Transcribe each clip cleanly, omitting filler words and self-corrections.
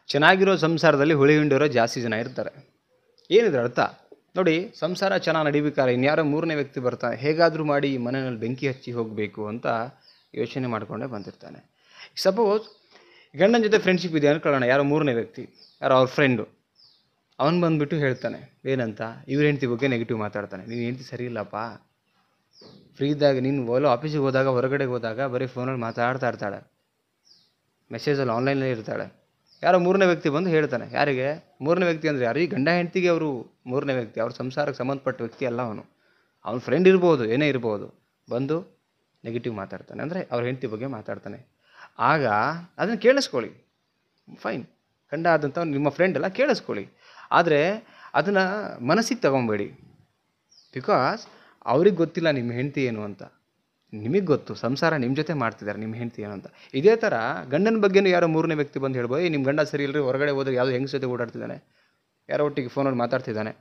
ಚೆನ್ನಾಗಿರೋ ಸಂಸಾರದಲ್ಲಿ ಹುಳಿ ಹಿಂಡಿರೋ ಜಾಸ್ತಿ ಜನ ಇರ್ತಾರೆ. ಏನಿದೆ ಅರ್ಥ ನೋಡಿ, ಸಂಸಾರ ಚೆನ್ನಾಗಿ ನಡಿಬೇಕಾದ್ರೆ ಇನ್ಯಾರೋ ಮೂರನೇ ವ್ಯಕ್ತಿ ಬರ್ತಾನೆ, ಹೇಗಾದರೂ ಮಾಡಿ ಈ ಮನೆಯಲ್ಲಿ ಬೆಂಕಿ ಹಚ್ಚಿ ಹೋಗಬೇಕು ಅಂತ ಯೋಚನೆ ಮಾಡಿಕೊಂಡೇ ಬಂದಿರ್ತಾನೆ. ಸಪೋಸ್ ಗಂಡನ ಜೊತೆ ಫ್ರೆಂಡ್ಶಿಪ್ ಇದೆ ಅನ್ಕೊಳ್ಳೋಣ, ಯಾರೋ ಮೂರನೇ ವ್ಯಕ್ತಿ, ಯಾರೋ ಅವ್ರ ಫ್ರೆಂಡು, ಅವನು ಬಂದುಬಿಟ್ಟು ಹೇಳ್ತಾನೆ ಏನಂತ, ಇವ್ರ ಹೆಂಡತಿ ಬಗ್ಗೆ ನೆಗೆಟಿವ್ ಮಾತಾಡ್ತಾನೆ. ನೀನು ಹೆಂಡತಿ ಸರಿ ಇಲ್ಲಪ್ಪ, ಫ್ರೀ ಇದ್ದಾಗ ನೀನು ಆಫೀಸಿಗೆ ಹೋದಾಗ ಹೊರಗಡೆಗೆ ಹೋದಾಗ ಬರೀ ಫೋನಲ್ಲಿ ಮಾತಾಡ್ತಾ ಇರ್ತಾಳೆ, ಮೆಸೇಜಲ್ಲಿ ಆನ್ಲೈನಲ್ಲಿ ಇರ್ತಾಳೆ. ಯಾರೋ ಮೂರನೇ ವ್ಯಕ್ತಿ ಬಂದು ಹೇಳ್ತಾನೆ. ಯಾರಿಗೆ ಮೂರನೇ ವ್ಯಕ್ತಿ ಅಂದರೆ ಯಾರು? ಈ ಗಂಡ ಹೆಂಡತಿಗೆ ಅವರು ಮೂರನೇ ವ್ಯಕ್ತಿ, ಅವ್ರ ಸಂಸಾರಕ್ಕೆ ಸಂಬಂಧಪಟ್ಟ ವ್ಯಕ್ತಿ ಅಲ್ಲ ಅವನು, ಅವನ ಫ್ರೆಂಡ್ ಇರ್ಬೋದು, ಏನೇ ಇರ್ಬೋದು, ಬಂದು ನೆಗೆಟಿವ್ ಮಾತಾಡ್ತಾನೆ, ಅಂದರೆ ಅವ್ರ ಹೆಂಡತಿ ಬಗ್ಗೆ ಮಾತಾಡ್ತಾನೆ. ಆಗ ಅದನ್ನು ಕೇಳಿಸ್ಕೊಳ್ಳಿ, ಫೈನ್, ಗಂಡ ಆದಂಥ ನಿಮ್ಮ ಫ್ರೆಂಡ್ ಎಲ್ಲ ಕೇಳಿಸ್ಕೊಳ್ಳಿ. ಆದರೆ ಅದನ್ನು ಮನಸ್ಸಿಗೆ ತಗೊಬೇಡಿ. ಬಿಕಾಸ್ ಅವ್ರಿಗೆ ಗೊತ್ತಿಲ್ಲ ನಿಮ್ಮ ಹೆಂಡತಿ ಏನು ಅಂತ, ನಿಮಗೆ ಗೊತ್ತು, ಸಂಸಾರ ನಿಮ್ಮ ಜೊತೆ ಮಾಡ್ತಿದ್ದಾರೆ ನಿಮ್ಮ ಹೆಂಡತಿ ಏನು ಅಂತ. ಇದೇ ಥರ ಗಂಡನ ಬಗ್ಗೆನೂ ಯಾರೋ ಮೂರನೇ ವ್ಯಕ್ತಿ ಬಂದು ಹೇಳ್ಬೋದು, ನಿಮ್ಮ ಗಂಡ ಸರಿ ಇಲ್ಲರಿ, ಹೊರಗಡೆ ಹೋದ್ರೆ ಯಾವುದೋ ಹೆಂಗ್ಸ್ ಜೊತೆ ಓಡಾಡ್ತಿದ್ದಾನೆ, ಯಾರೋ ಒಟ್ಟಿಗೆ ಫೋನಲ್ಲಿ ಮಾತಾಡ್ತಿದ್ದಾನೆ,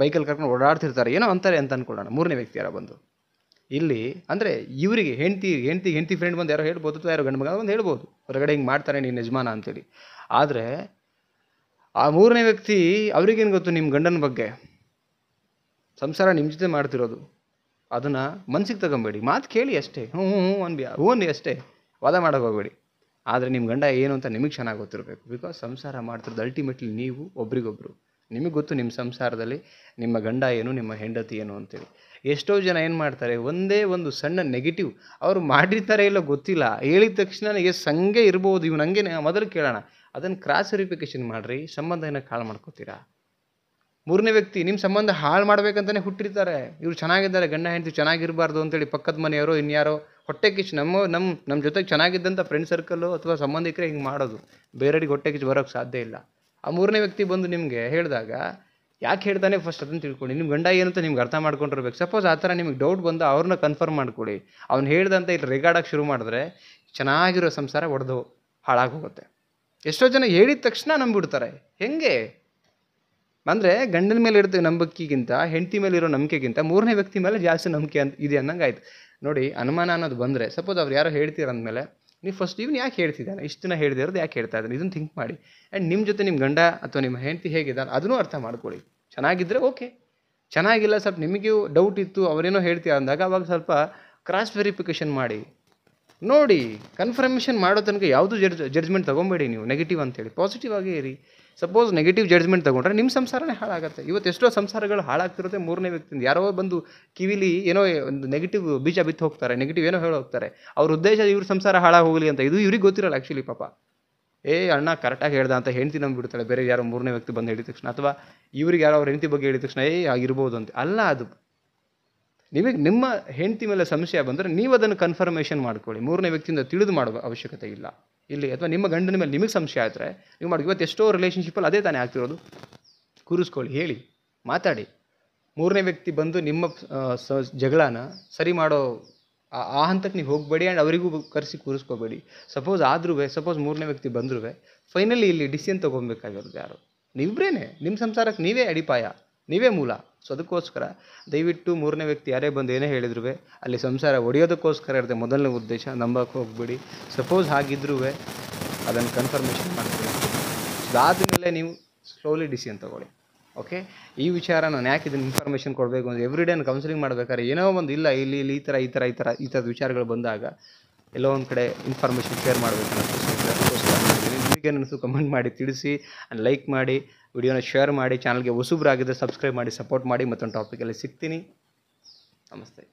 ಬೈಕಲ್ಲಿ ಕರ್ಕೊಂಡು ಓಡಾಡ್ತಿರ್ತಾರೆ, ಏನೋ ಅಂತಾರೆ ಅಂತ ಅಂದ್ಕೊಳ್ಳೋಣ. ಮೂರನೇ ವ್ಯಕ್ತಿ ಯಾರೋ ಬಂದು ಇಲ್ಲಿ ಅಂದರೆ ಇವರಿಗೆ ಹೆಂಡತಿ ಫ್ರೆಂಡ್ ಬಂದು ಯಾರೋ ಹೇಳ್ಬೋದು, ಅಥವಾ ಯಾರೋ ಗಂಡ ಮಗ ಬಂದು ಹೇಳ್ಬೋದು, ಹೊರಗಡೆ ಹಿಂಗೆ ಮಾಡ್ತಾರೆ ನೀನು ಯಜಮಾನ ಅಂತೇಳಿ. ಆದರೆ ಆ ಮೂರನೇ ವ್ಯಕ್ತಿ ಅವ್ರಿಗೇನು ಗೊತ್ತು ನಿಮ್ಮ ಗಂಡನ ಬಗ್ಗೆ? ಸಂಸಾರ ನಿಮ್ಮ ಜೊತೆ ಮಾಡ್ತಿರೋದು. ಅದನ್ನು ಮನ್ಸಿಗೆ ತಗೊಂಬೇಡಿ, ಮಾತು ಕೇಳಿ ಅಷ್ಟೇ, ಹ್ಞೂ ಅನ್ನಿ ಅಷ್ಟೇ, ವಾದ ಮಾಡೋಕೆ ಹೋಗಬೇಡಿ. ಆದರೆ ನಿಮ್ಮ ಗಂಡ ಏನು ಅಂತ ನಿಮಗೆ ಚೆನ್ನಾಗಿ ಗೊತ್ತಿರಬೇಕು. ಬಿಕಾಸ್ ಸಂಸಾರ ಮಾಡ್ತಿರೋದು ಅಲ್ಟಿಮೇಟ್ಲಿ ನೀವು ಒಬ್ರಿಗೊಬ್ರು. ನಿಮಗೆ ಗೊತ್ತು ನಿಮ್ಮ ಸಂಸಾರದಲ್ಲಿ ನಿಮ್ಮ ಗಂಡ ಏನು, ನಿಮ್ಮ ಹೆಂಡತಿ ಏನು ಅಂತೇಳಿ. ಎಷ್ಟೋ ಜನ ಏನು ಮಾಡ್ತಾರೆ, ಒಂದೇ ಒಂದು ಸಣ್ಣ ನೆಗೆಟಿವ್ ಅವರು ಮಾಡಿರ್ತಾರೆ ಇಲ್ಲೋ ಗೊತ್ತಿಲ್ಲ, ಹೇಳಿದ ತಕ್ಷಣ ಸಂಗೆ ಇರ್ಬೋದು, ಇವ್ನು ಹಂಗೆ ಮೊದಲು ಕೇಳೋಣ, ಅದನ್ನು ಕ್ರಾಸ್ ವೆರಿಫಿಕೇಷನ್ ಮಾಡಿರಿ, ಸಂಬಂಧ ಏನಕ್ಕೆ ಹಾಳು ಮಾಡ್ಕೋತೀರಾ? ಮೂರನೇ ವ್ಯಕ್ತಿ ನಿಮ್ಮ ಸಂಬಂಧ ಹಾಳು ಮಾಡ್ಬೇಕಂತಲೇ ಹುಟ್ಟಿರ್ತಾರೆ. ಇವ್ರು ಚೆನ್ನಾಗಿದ್ದಾರೆ, ಗಂಡ ಹೆಂಡತಿ ಚೆನ್ನಾಗಿರಬಾರ್ದು ಅಂತೇಳಿ ಪಕ್ಕದ ಮನೆಯವರು ಇನ್ಯಾರೋ ಹೊಟ್ಟೆ ಕಿಚ್ಚು ನಮ್ಮ ಜೊತೆಗೆ ಚೆನ್ನಾಗಿದ್ದಂಥ ಫ್ರೆಂಡ್ ಸರ್ಕಲ್ಲು ಅಥವಾ ಸಂಬಂಧಿಕರೇ ಹಿಂಗೆ ಮಾಡೋದು, ಬೇರೆಯವ್ರಿಗೆ ಹೊಟ್ಟೆ ಕಿಚ್ಚು ಬರೋಕ್ಕೆ ಸಾಧ್ಯ ಇಲ್ಲ. ಆ ಮೂರನೇ ವ್ಯಕ್ತಿ ಬಂದು ನಿಮಗೆ ಹೇಳಿದಾಗ ಯಾಕೆ ಹೇಳ್ತಾನೆ ಫಸ್ಟ್ ಅದನ್ನು ತಿಳ್ಕೊಳ್ಳಿ. ನಿಮ್ಮ ಗಂಡ ಏನಂತ ನಿಮ್ಗೆ ಅರ್ಥ ಮಾಡ್ಕೊಂಡಿರ್ಬೇಕು. ಸಪೋಸ್ ಆ ಥರ ನಿಮಗೆ ಡೌಟ್ ಬಂದು ಅವ್ರನ್ನ ಕನ್ಫರ್ಮ್ ಮಾಡ್ಕೊಳ್ಳಿ. ಅವ್ನು ಹೇಳ್ದಂತ ಇಲ್ಲಿ ರೆಗಾಡೋಕ್ಕೆ ಶುರು ಮಾಡಿದ್ರೆ ಚೆನ್ನಾಗಿರೋ ಸಂಸಾರ ಒಡೆದು ಹಾಳಾಗೋಗುತ್ತೆ. ಎಷ್ಟೋ ಜನ ಹೇಳಿದ ತಕ್ಷಣ ನಂಬಿಡ್ತಾರೆ. ಹೆಂಗೆ ಅಂದರೆ ಗಂಡನ ಮೇಲೆ ಇರ್ತೀವಿ ನಂಬಿಕೆಗಿಂತ ಹೆಂಡತಿ ಮೇಲೆ ಇರೋ ನಂಬಿಕೆಗಿಂತ ಮೂರನೇ ವ್ಯಕ್ತಿ ಮೇಲೆ ಜಾಸ್ತಿ ನಂಬಿಕೆ ಇದೆ ಅನ್ನಂಗೆ ಆಯ್ತು. ನೋಡಿ, ಅನುಮಾನ ಅನ್ನೋದು ಬಂದರೆ, ಸಪೋಸ್ ಅವ್ರು ಯಾರೋ ಹೇಳ್ತೀರಂದಮೇಲೆ ನೀವು ಫಸ್ಟ್ ಇವನು ಯಾಕೆ ಹೇಳ್ತಿದ್ದಾನೆ, ಇಷ್ಟು ದಿನ ಹೇಳ್ದಿರೋದು ಯಾಕೆ ಹೇಳ್ತಾ ಇದ್ದಾನೆ, ಇದನ್ನು ಥಿಂಕ್ ಮಾಡಿ. ಆ್ಯಂಡ್ ನಿಮ್ಮ ಜೊತೆ ನಿಮ್ಮ ಗಂಡ ಅಥವಾ ನಿಮ್ಮ ಹೆಂಡತಿ ಹೇಗಿದ್ದಾರೆ ಅದನ್ನೂ ಅರ್ಥ ಮಾಡ್ಕೊಳ್ಳಿ. ಚೆನ್ನಾಗಿದ್ದರೆ ಓಕೆ, ಚೆನ್ನಾಗಿಲ್ಲ ಸ್ವಲ್ಪ ನಿಮಗೂ ಡೌಟ್ ಇತ್ತು, ಅವರೇನೋ ಹೇಳ್ತೀರ ಅಂದಾಗ ಅವಾಗ ಸ್ವಲ್ಪ ಕ್ರಾಸ್ ವೆರಿಫಿಕೇಷನ್ ಮಾಡಿ ನೋಡಿ. ಕನ್ಫರ್ಮೇಷನ್ ಮಾಡೋ ತನಕ ಯಾವುದು ಜಡ್ಜ್ಮೆಂಟ್ ತೊಗೊಬೇಡಿ ನೀವು ನೆಗೆಟಿವ್ ಅಂತೇಳಿ, ಪಾಸಿಟಿವ್ ಆಗೇ ಇರಿ. ಸಪೋಸ್ ನೆಗೆಟಿವ್ ಜಡ್ಜ್ಮೆಂಟ್ ತೊಗೊಂಡ್ರೆ ನಿಮ್ಮ ಸಂಸಾರನೇ ಹಾಳಾಗುತ್ತೆ. ಇವತ್ತು ಎಷ್ಟೋ ಸಂಸಾರಗಳು ಹಾಳಾಗ್ತಿರುತ್ತೆ ಮೂರನೇ ವ್ಯಕ್ತಿಯಿಂದ. ಯಾರೋ ಬಂದು ಕಿವಿಲಿ ಏನೋ ಒಂದು ನೆಗೆಟಿವ್ ಬೀಜ ಬಿತ್ತು ಹೋಗ್ತಾರೆ, ನೆಗೆಟಿವ್ ಏನೋ ಹೇಳಿ ಹೋಗ್ತಾರೆ. ಅವ್ರ ಉದ್ದೇಶ ಇವ್ರ ಸಂಸಾರ ಹಾಳಾಗಿ ಹೋಗಲಿ ಅಂತ. ಇದು ಇವ್ರಿಗೆ ಗೊತ್ತಿರಲ್ಲ ಆ್ಯಕ್ಚುಲಿ. ಪಾಪ ಅಣ್ಣ ಕರೆಕ್ಟಾಗಿ ಹೇಳ್ದ ಅಂತ ಹೆಂಡತಿ ನಂಬಿಡ್ತಾಳೆ, ಬೇರೆ ಯಾರೋ ಮೂರನೇ ವ್ಯಕ್ತಿ ಬಂದು ಹೇಳಿದ ತಕ್ಷಣ, ಅಥವಾ ಇವ್ರಿಗೆ ಯಾರೋ ಅವ್ರ ಹೆಂಡತಿ ಬಗ್ಗೆ ಹೇಳಿದ ತಕ್ಷಣ ಆಗಿರ್ಬೋದು ಅಂತ. ಅಲ್ಲ, ಅದು ನಿಮಗೆ ನಿಮ್ಮ ಹೆಂಡತಿ ಮೇಲೆ ಸಂಶಯ ಬಂದರೆ ನೀವು ಅದನ್ನು ಕನ್ಫರ್ಮೇಷನ್ ಮಾಡ್ಕೊಳ್ಳಿ. ಮೂರನೇ ವ್ಯಕ್ತಿಯಿಂದ ತಿಳಿದು ಮಾಡೋ ಅವಶ್ಯಕತೆ ಇಲ್ಲ ಇಲ್ಲಿ. ಅಥವಾ ನಿಮ್ಮ ಗಂಡನ ಮೇಲೆ ನಿಮಗೆ ಸಂಶಯ ಆದರೆ ನೀವು ಮಾಡಿ. ಇವತ್ತು ಎಷ್ಟೋ ರಿಲೇಷನ್ಶಿಪ್ಪಲ್ಲಿ ಅದೇ ತಾನೇ ಆಗ್ತಿರೋದು. ಕೂರಿಸ್ಕೊಳ್ಳಿ, ಹೇಳಿ, ಮಾತಾಡಿ. ಮೂರನೇ ವ್ಯಕ್ತಿ ಬಂದು ನಿಮ್ಮ ಜಗಳನ ಸರಿ ಮಾಡೋ ಆ ಹಂತಕ್ಕೆ ನೀವು ಹೋಗಬೇಡಿ. ಆ್ಯಂಡ್ ಅವರಿಗೂ ಕರೆಸಿ ಕೂರಿಸ್ಕೋಬೇಡಿ. ಸಪೋಸ್ ಮೂರನೇ ವ್ಯಕ್ತಿ ಬಂದರೂ ಫೈನಲಿ ಇಲ್ಲಿ ಡಿಸಿಷನ್ ತೊಗೊಬೇಕಾಗಿರೋದು ಯಾರು? ನೀವಿಬ್ರೇನೆ. ನಿಮ್ಮ ಸಂಸಾರಕ್ಕೆ ನೀವೇ ಅಡಿಪಾಯ, ನೀವೇ ಮೂಲ. ಸೊ ಅದಕ್ಕೋಸ್ಕರ ದಯವಿಟ್ಟು ಮೂರನೇ ವ್ಯಕ್ತಿ ಯಾರೇ ಬಂದು ಏನೇ ಹೇಳಿದ್ರು ಅಲ್ಲಿ ಸಂಸಾರ ಒಡೆಯೋದಕ್ಕೋಸ್ಕರ ಇರುತ್ತೆ ಮೊದಲನೇ ಉದ್ದೇಶ. ನಂಬಕ್ಕೆ ಹೋಗ್ಬೇಡಿ. ಸಪೋಸ್ ಹಾಗಿದ್ರೂ ಅದನ್ನು ಕನ್ಫರ್ಮೇಷನ್ ಮಾಡ್ಕೊಳ್ಳಿ. ಅದಾದಮೇಲೆ ನೀವು ಸ್ಲೋಲಿ ಡಿಸಿಷನ್ ತೊಗೊಳ್ಳಿ. ಓಕೆ, ಈ ವಿಚಾರ ನಾನು ಯಾಕೆ ಇದನ್ನು ಇನ್ಫಾರ್ಮೇಷನ್ ಕೊಡಬೇಕು ಅಂದರೆ ಎವ್ರಿ ಡೇ ಕೌನ್ಸಿಲಿಂಗ್ ಮಾಡ್ಬೇಕಾದ್ರೆ ಏನೋ ಒಂದು ಇಲ್ಲ ಇಲ್ಲಿ ಈ ಥರದ ವಿಚಾರಗಳು ಬಂದಾಗ ಎಲ್ಲೋ ಒಂದು ಕಡೆ ಇನ್ಫಾರ್ಮೇಷನ್ ಶೇರ್ ಮಾಡಬೇಕು ಅನ್ನೋದಕ್ಕೋಸ್ಕರ ಮಾಡಿದ್ದೀನಿ. ನಿಮಗೇನು ಅನಿಸ್ತು ಕಮೆಂಟ್ ಮಾಡಿ ತಿಳಿಸಿ. ಆ್ಯಂಡ್ ಲೈಕ್ ಮಾಡಿ, ವಿಡಿಯೋನ ಶೇರ್ ಮಾಡಿ, ಚಾನಲ್ಗೆ ಹೊಸಬ್ರಾಗಿದ್ದರೆ ಸಬ್ಸ್ಕ್ರೈಬ್ ಮಾಡಿ, ಸಪೋರ್ಟ್ ಮಾಡಿ. ಮತ್ತೊಂದು ಟಾಪಿಕಲ್ಲಿ ಸಿಗ್ತೀನಿ. ನಮಸ್ತೆ.